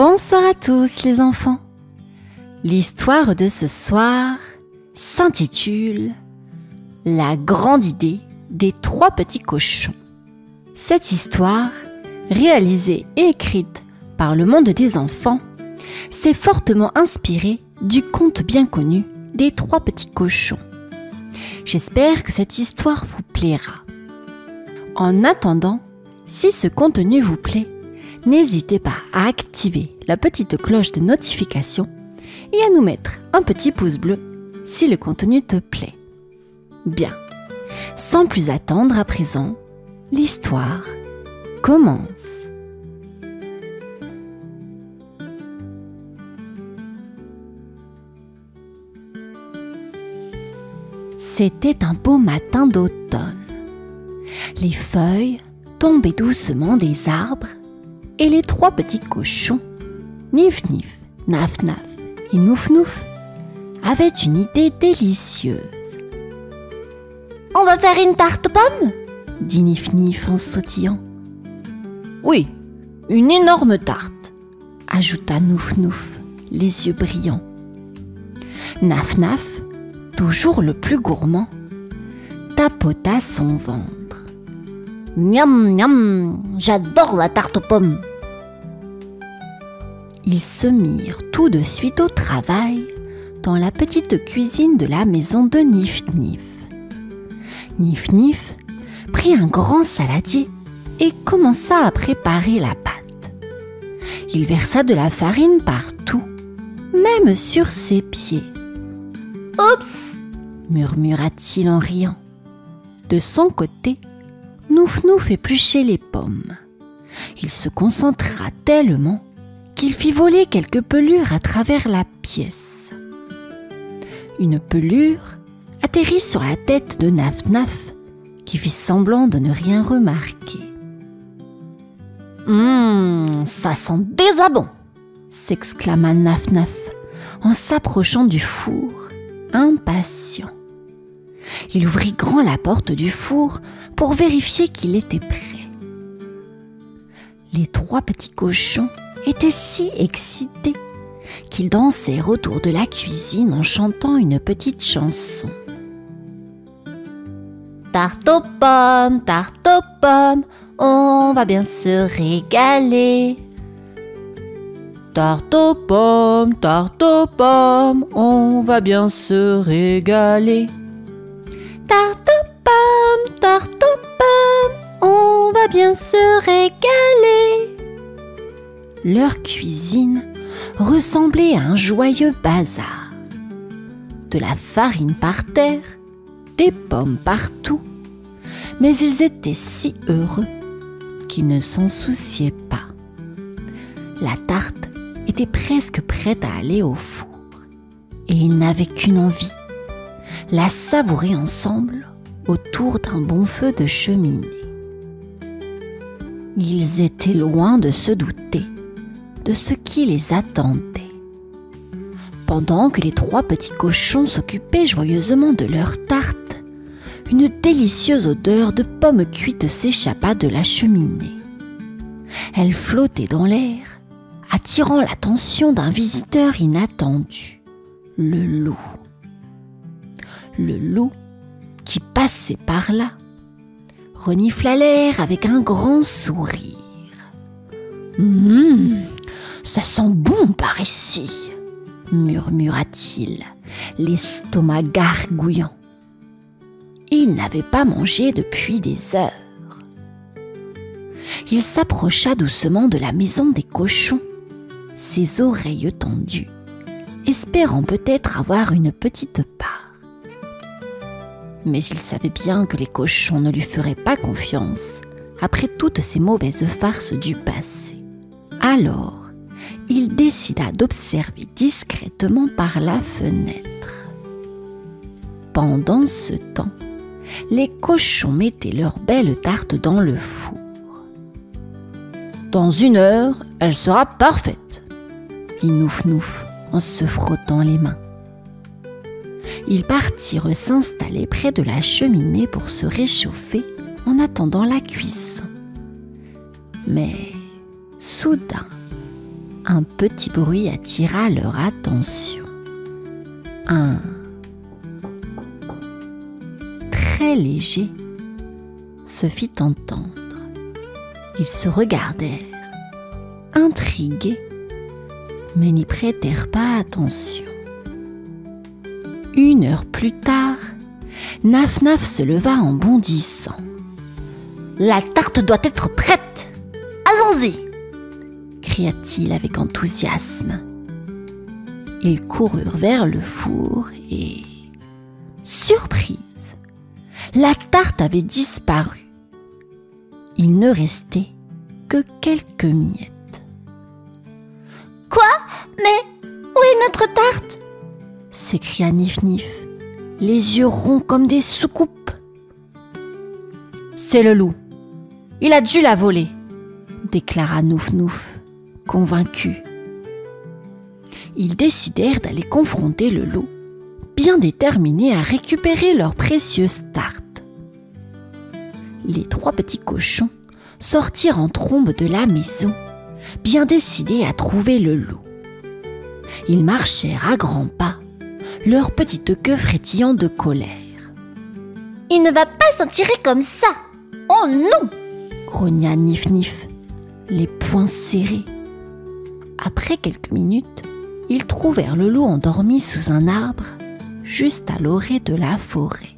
Bonsoir à tous les enfants. L'histoire de ce soir s'intitule « La grande idée des 3 petits cochons ». Cette histoire, réalisée et écrite par le monde des enfants, s'est fortement inspirée du conte bien connu des 3 petits cochons. J'espère que cette histoire vous plaira. En attendant, si ce contenu vous plaît, n'hésitez pas à activer la petite cloche de notification et à nous mettre un petit pouce bleu si le contenu te plaît. Bien, sans plus attendre à présent, l'histoire commence. C'était un beau matin d'automne. Les feuilles tombaient doucement des arbres et les 3 petits cochons, Nif Nif, Naf Naf et Nouf Nouf, avaient une idée délicieuse. « On va faire une tarte pomme ?» dit Nif Nif en sautillant. « Oui, une énorme tarte !» ajouta Nouf Nouf, les yeux brillants. Naf Naf, toujours le plus gourmand, tapota son ventre. « Miam, miam, j'adore la tarte aux pommes !» Ils se mirent tout de suite au travail dans la petite cuisine de la maison de Nif Nif. Nif Nif prit un grand saladier et commença à préparer la pâte. Il versa de la farine partout, même sur ses pieds. « Oups !» murmura-t-il en riant. De son côté, Nouf Nouf épluchait les pommes. Il se concentra tellement qu'il fit voler quelques pelures à travers la pièce. Une pelure atterrit sur la tête de Naf Naf, qui fit semblant de ne rien remarquer. « Ça sent déjà bon !» s'exclama Naf Naf en s'approchant du four, impatient. Il ouvrit grand la porte du four pour vérifier qu'il était prêt. Les 3 petits cochons étaient si excités qu'ils dansèrent autour de la cuisine en chantant une petite chanson. Tarte aux pommes, on va bien se régaler. Tarte aux pommes, on va bien se régaler. Tarte aux pommes, on va bien se régaler. Leur cuisine ressemblait à un joyeux bazar. De la farine par terre, des pommes partout, mais ils étaient si heureux qu'ils ne s'en souciaient pas. La tarte était presque prête à aller au four, et ils n'avaient qu'une envie, la savourer ensemble autour d'un bon feu de cheminée. Ils étaient loin de se douter de ce qui les attendait. Pendant que les 3 petits cochons s'occupaient joyeusement de leur tarte, une délicieuse odeur de pommes cuites s'échappa de la cheminée. Elle flottait dans l'air, attirant l'attention d'un visiteur inattendu, le loup. Le loup, qui passait par là, renifla l'air avec un grand sourire. Ça sent bon par ici, murmura-t-il, l'estomac gargouillant. Il n'avait pas mangé depuis des heures. Il s'approcha doucement de la maison des cochons, ses oreilles tendues, espérant peut-être avoir une petite part. Mais il savait bien que les cochons ne lui feraient pas confiance après toutes ces mauvaises farces du passé. Alors, il décida d'observer discrètement par la fenêtre. Pendant ce temps, les cochons mettaient leur belle tarte dans le four. « Dans 1 heure, elle sera parfaite !» dit Nouf Nouf en se frottant les mains. Ils partirent s'installer près de la cheminée pour se réchauffer en attendant la cuisson. Mais soudain, Un petit bruit attira leur attention. Un très léger se fit entendre. Ils se regardèrent, intrigués, mais n'y prêtèrent pas attention. 1 heure plus tard, Naf-Naf se leva en bondissant. « La tarte doit être prête! Allons-y !» cria-t-il avec enthousiasme. Ils coururent vers le four et... surprise! La tarte avait disparu. Il ne restait que quelques miettes. « Quoi? Mais où est notre tarte ?» s'écria Nif-Nif, les yeux ronds comme des soucoupes. « C'est le loup. Il a dû la voler !» déclara Nouf-Nouf, convaincu. Ils décidèrent d'aller confronter le loup, bien déterminés à récupérer leur précieuse tarte. Les 3 petits cochons sortirent en trombe de la maison, bien décidés à trouver le loup. Ils marchèrent à grands pas, leur petite queue frétillant de colère. « Il ne va pas s'en tirer comme ça! Oh non !» grogna Nif-Nif, les poings serrés. Après quelques minutes, ils trouvèrent le loup endormi sous un arbre, juste à l'orée de la forêt.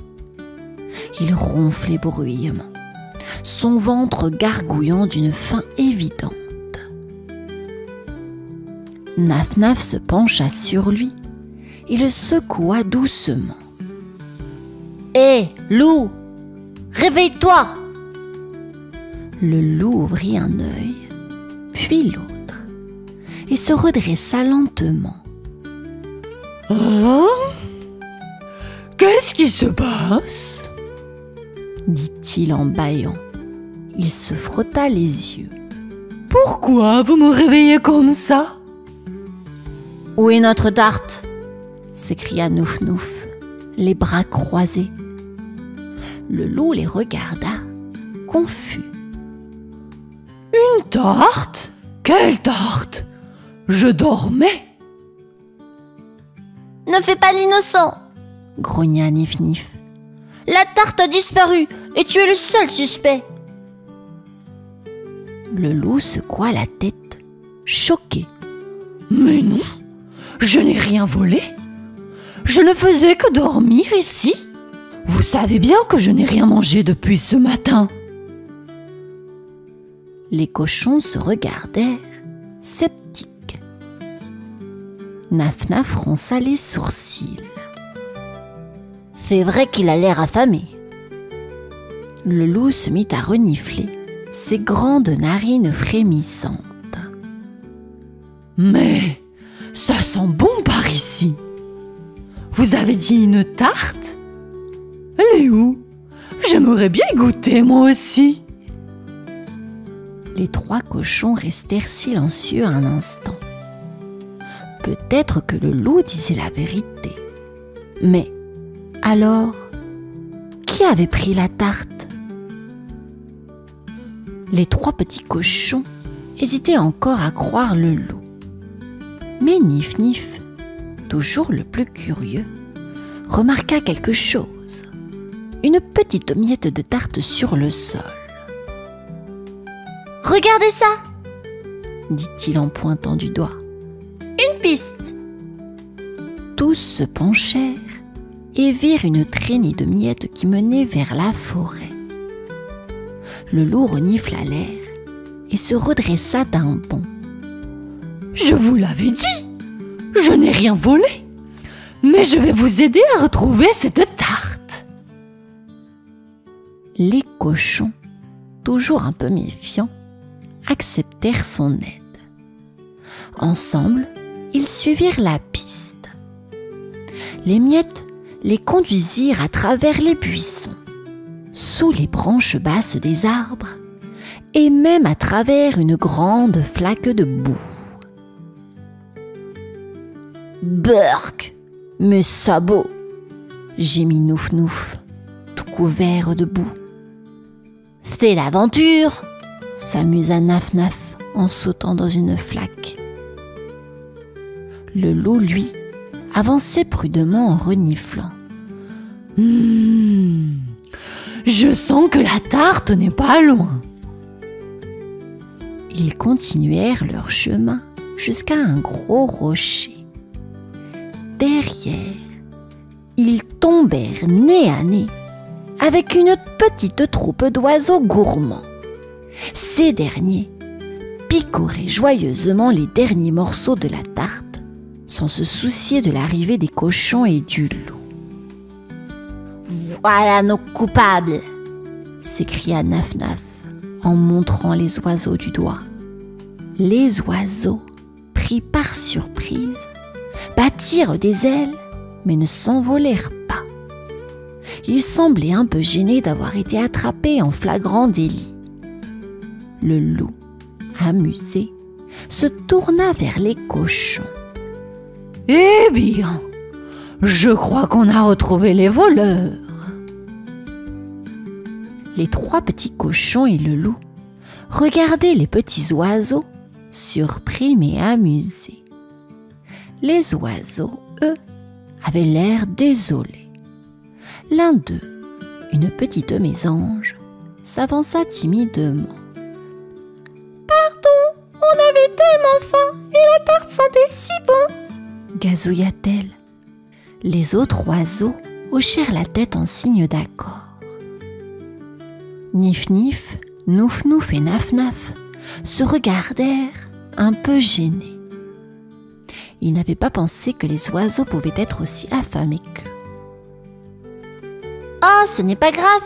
Il ronflait bruyamment, son ventre gargouillant d'une faim évidente. Naf-Naf se pencha sur lui et le secoua doucement. « Hé, loup, réveille-toi !» Le loup ouvrit un œil, puis l'autre, et se redressa lentement. « Hein? Qu'est-ce qui se passe ?» dit-il en bâillant. Il se frotta les yeux. « Pourquoi vous me réveillez comme ça ?»« Où est notre tarte ?» s'écria Nouf-Nouf, les bras croisés. Le loup les regarda, confus. « Une tarte? Quelle tarte? Je dormais !»« Ne fais pas l'innocent !» grogna Nif-Nif. « La tarte a disparu et tu es le seul suspect !» Le loup secoua la tête, choqué. « Mais non, je n'ai rien volé. Je ne faisais que dormir ici. Vous savez bien que je n'ai rien mangé depuis ce matin. » Les cochons se regardèrent, sceptiques. Naf-Naf fronça les sourcils. « C'est vrai qu'il a l'air affamé. » Le loup se mit à renifler, ses grandes narines frémissantes. « Mais ça sent bon par ici. Vous avez dit une tarte? Elle est où? J'aimerais bien y goûter moi aussi. » Les 3 cochons restèrent silencieux un instant. Peut-être que le loup disait la vérité. Mais alors, qui avait pris la tarte? Les 3 petits cochons hésitaient encore à croire le loup. Mais Nif-Nif, toujours le plus curieux, remarqua quelque chose. Une petite miette de tarte sur le sol. « Regardez ça !» dit-il en pointant du doigt. « Une piste !» Tous se penchèrent et virent une traînée de miettes qui menait vers la forêt. Le loup renifla l'air et se redressa d'un bond. « Je vous l'avais dit, je n'ai rien volé, mais je vais vous aider à retrouver cette tarte. » Les cochons, toujours un peu méfiants, acceptèrent son aide. Ensemble, ils suivirent la piste. Les miettes les conduisirent à travers les buissons, sous les branches basses des arbres et même à travers une grande flaque de boue. « Burk, mes sabots !» gémit Nouf-Nouf, tout couvert de boue. « C'est l'aventure !» s'amusa Naf-Naf en sautant dans une flaque. Le loup, lui, avançait prudemment en reniflant. Je sens que la tarte n'est pas loin. Ils continuèrent leur chemin jusqu'à un gros rocher. Derrière, ils tombèrent nez à nez avec une petite troupe d'oiseaux gourmands. Ces derniers picoraient joyeusement les derniers morceaux de la tarte sans se soucier de l'arrivée des cochons et du loup. « Voilà nos coupables !» s'écria Naf-Naf en montrant les oiseaux du doigt. Les oiseaux, pris par surprise, battirent des ailes mais ne s'envolèrent pas. Ils semblaient un peu gênés d'avoir été attrapés en flagrant délit. Le loup, amusé, se tourna vers les cochons. « Eh bien, je crois qu'on a retrouvé les voleurs. » Les 3 petits cochons et le loup regardaient les petits oiseaux, surpris mais amusés. Les oiseaux, eux, avaient l'air désolés. L'un d'eux, une petite mésange, s'avança timidement. « Pardon, on avait tellement faim et la tarte sentait si bon !» gazouilla-t-elle. Les autres oiseaux hochèrent la tête en signe d'accord. Nif-Nif, Nouf-Nouf et Naf-Naf se regardèrent un peu gênés. Ils n'avaient pas pensé que les oiseaux pouvaient être aussi affamés qu'eux. « Oh, ce n'est pas grave !»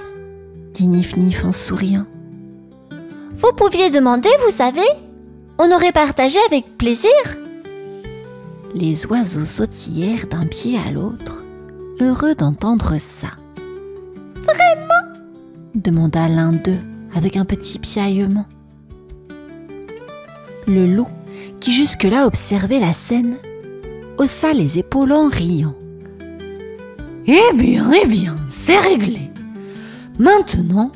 dit Nif-Nif en souriant. « Vous pouviez demander, vous savez, on aurait partagé avec plaisir. » Les oiseaux sautillèrent d'un pied à l'autre, heureux d'entendre ça. « Vraiment ?» demanda l'un d'eux avec un petit piaillement. Le loup, qui jusque-là observait la scène, haussa les épaules en riant. « Eh bien, c'est réglé. Maintenant,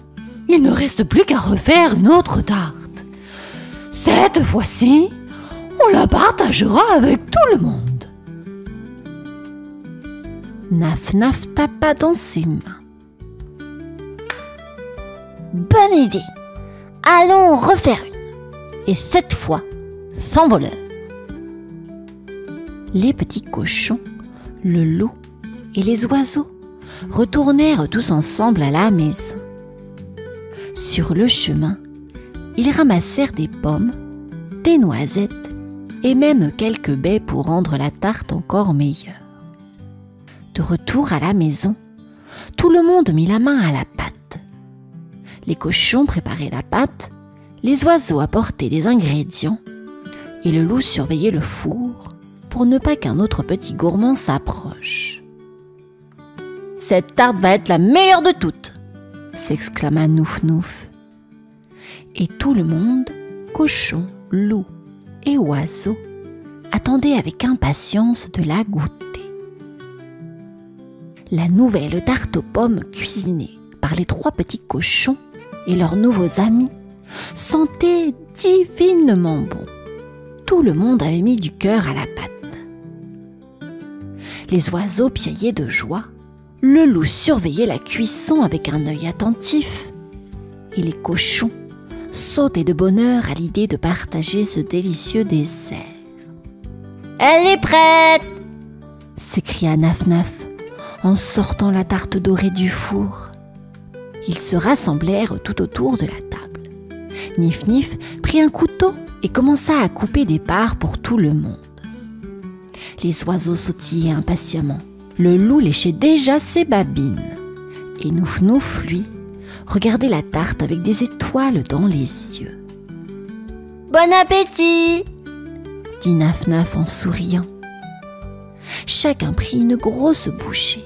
il ne reste plus qu'à refaire une autre tarte. Cette fois-ci, on la partagera avec tout le monde. » Naf-Naf tapa dans ses mains. « Bonne idée! Allons refaire une, et cette fois, sans voleur. » Les petits cochons, le loup et les oiseaux retournèrent tous ensemble à la maison. Sur le chemin, ils ramassèrent des pommes, des noisettes et même quelques baies pour rendre la tarte encore meilleure. De retour à la maison, tout le monde mit la main à la pâte. Les cochons préparaient la pâte, les oiseaux apportaient des ingrédients et le loup surveillait le four pour ne pas qu'un autre petit gourmand s'approche. « Cette tarte va être la meilleure de toutes !» s'exclama Nouf-Nouf. Et tout le monde, cochon, loup et oiseau, attendait avec impatience de la goûter. La nouvelle tarte aux pommes cuisinée par les 3 petits cochons et leurs nouveaux amis sentait divinement bon. Tout le monde avait mis du cœur à la pâte. Les oiseaux piaillaient de joie, le loup surveillait la cuisson avec un œil attentif et les cochons sautaient de bonheur à l'idée de partager ce délicieux dessert. « Elle est prête !» s'écria Naf-Naf en sortant la tarte dorée du four. Ils se rassemblèrent tout autour de la table. Nif-Nif prit un couteau et commença à couper des parts pour tout le monde. Les oiseaux sautillaient impatiemment. Le loup léchait déjà ses babines. Et Nouf-Nouf, lui, regardait la tarte avec des étoiles dans les yeux. « Bon appétit !» dit Naf-Naf en souriant. Chacun prit une grosse bouchée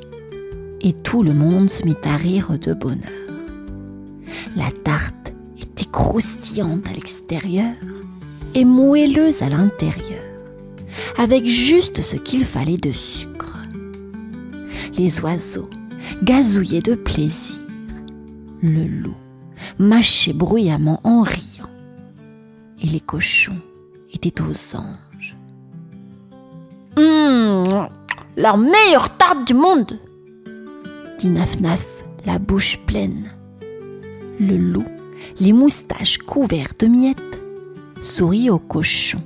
et tout le monde se mit à rire de bonheur. La tarte était croustillante à l'extérieur et moelleuse à l'intérieur, avec juste ce qu'il fallait de sucre. Les oiseaux gazouillaient de plaisir. Le loup mâchait bruyamment en riant. Et les cochons étaient aux anges. « La meilleure tarte du monde, dit Naf-Naf, la bouche pleine. Le loup, les moustaches couvertes de miettes, sourit au cochon.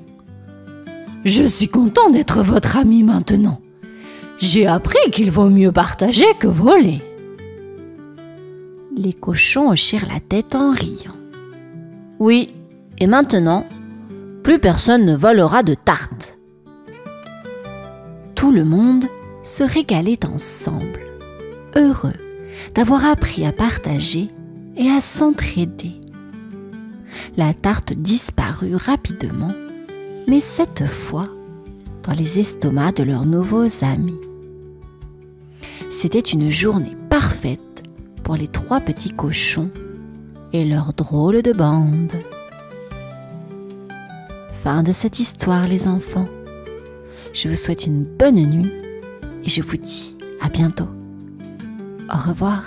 Je suis content d'être votre ami maintenant. J'ai appris qu'il vaut mieux partager que voler. Les cochons hochèrent la tête en riant. Oui, et maintenant, plus personne ne volera de tarte. Tout le monde se régalait ensemble, heureux d'avoir appris à partager et à s'entraider. La tarte disparut rapidement, mais cette fois dans les estomacs de leurs nouveaux amis. C'était une journée parfaite pour les 3 petits cochons et leur drôle de bande. Fin de cette histoire, les enfants. Je vous souhaite une bonne nuit et je vous dis à bientôt. Au revoir.